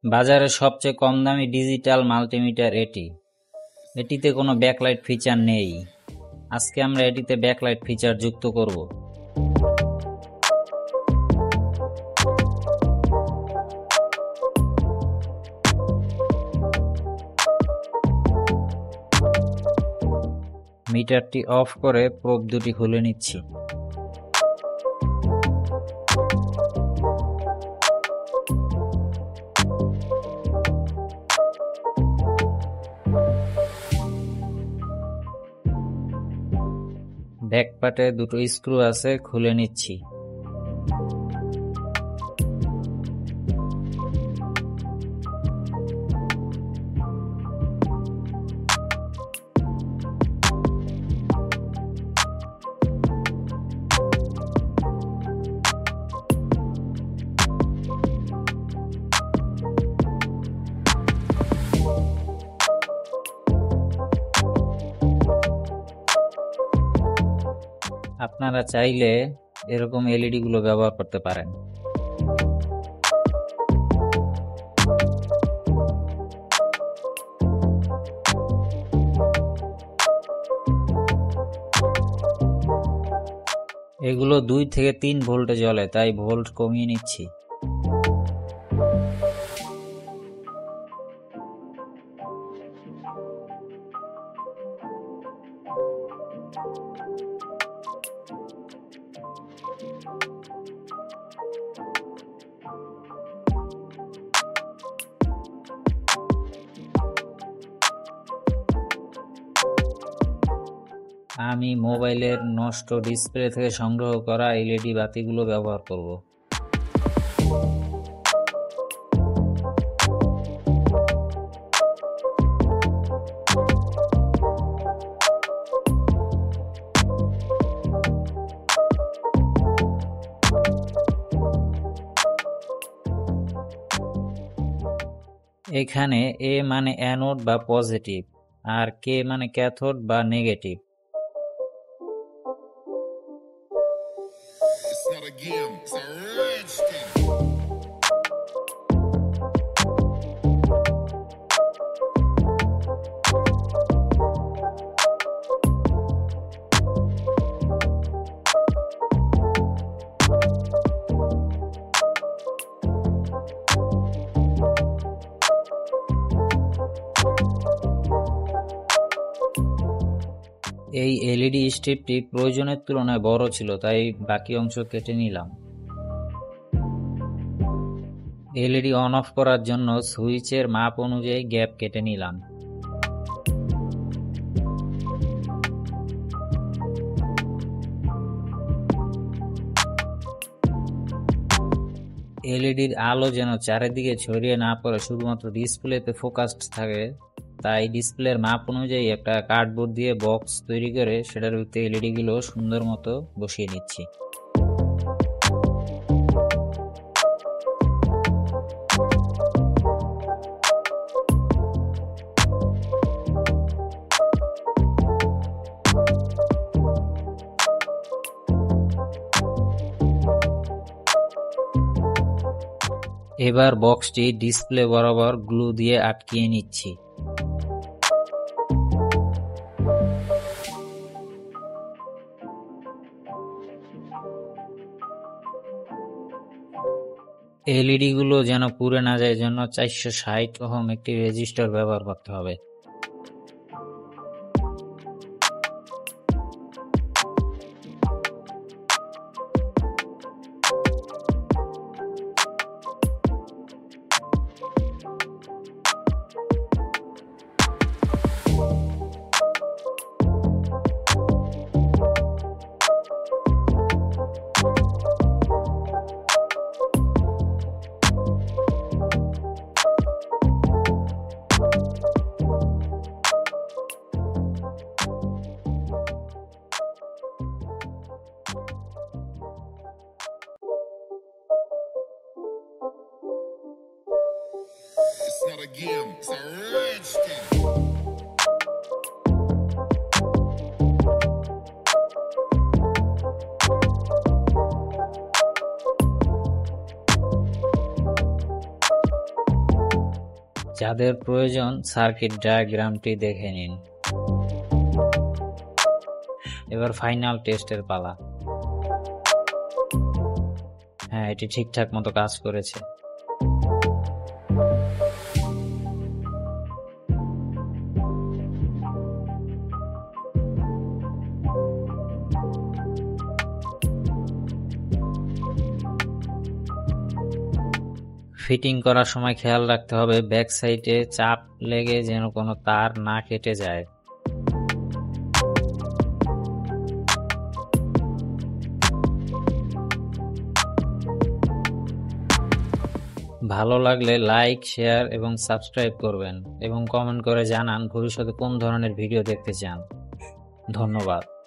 বাজারে সবচেয়ে কম দামি ডিজিটাল মাল্টিমিটার এটিতে কোনো ব্যাকলাইট ফিচার নেই। আজকে আমরা এটিতে ব্যাকলাইট ফিচার যুক্ত করব। মিটারটি অফ করে প্রোব দুটি খুলে নিচ্ছি। ব্যাকপার্টে দুটো স্ক্রু আছে, খুলে নিচ্ছি। আপনারা চাইলে এরকম এলইডি গুলো ব্যবহার করতে পারেন। এগুলো 2 থেকে 3 ভোল্টে জ্বলে, তাই ভোল্ট কমিয়ে নিচ্ছি। আমি মোবাইলের নষ্ট ডিসপ্লে থেকে সংগ্রহ করা এলইডি বাতিগুলো ব্যবহার করব। এখানে এ মানে অ্যানোড বা পজিটিভ, আর কে মানে ক্যাথোড বা নেগেটিভ। এই এলইডি স্ট্রিপটি প্রয়োজনের তুলনায় বড় ছিল, তাই বাকি অংশ কেটে নিলাম। এলইডি অন অফ করার জন্য সুইচের মাপ অনুযায়ী গ্যাপ কেটে নিলাম। এলইডির আলো যেন চারিদিকে ছড়িয়ে না পড়ে, শুধুমাত্র ডিসপ্লেতে ফোকাসড থাকে, তাই ডিসপ্লের মাপ অনুযায়ী একটা কার্ডবোর্ড দিয়ে বক্স তৈরি করে সেটার ভিতরে এলইডি গুলো সুন্দর মতো বসিয়ে নিচ্ছি। এবার বক্সটি ডিসপ্লে বরাবর গ্লু দিয়ে আটকিয়ে নিচ্ছি। এলইডি গুলো যেন পুড়ে না যায়, জন্য 460 ওহম একটি রেজিস্টর ব্যবহার করতে হবে। It's not a game, it's a rich thing. যাদের প্রয়োজন সার্কিট ডায়াগ্রামটি দেখে নিন। এবার ফাইনাল টেস্টের পালা। হ্যাঁ, এটি ঠিকঠাক মতো কাজ করেছে। ফিটিং করার সময় খেয়াল রাখতে হবে ব্যাক সাইডে চাপ লেগে যেন কোনো তার না কেটে যায়। ভালো লাগলে লাইক, শেয়ার এবং সাবস্ক্রাইব করবেন এবং কমেন্ট করে জানান ভবিষ্যতে কোন ধরনের ভিডিও দেখতে চান। ধন্যবাদ।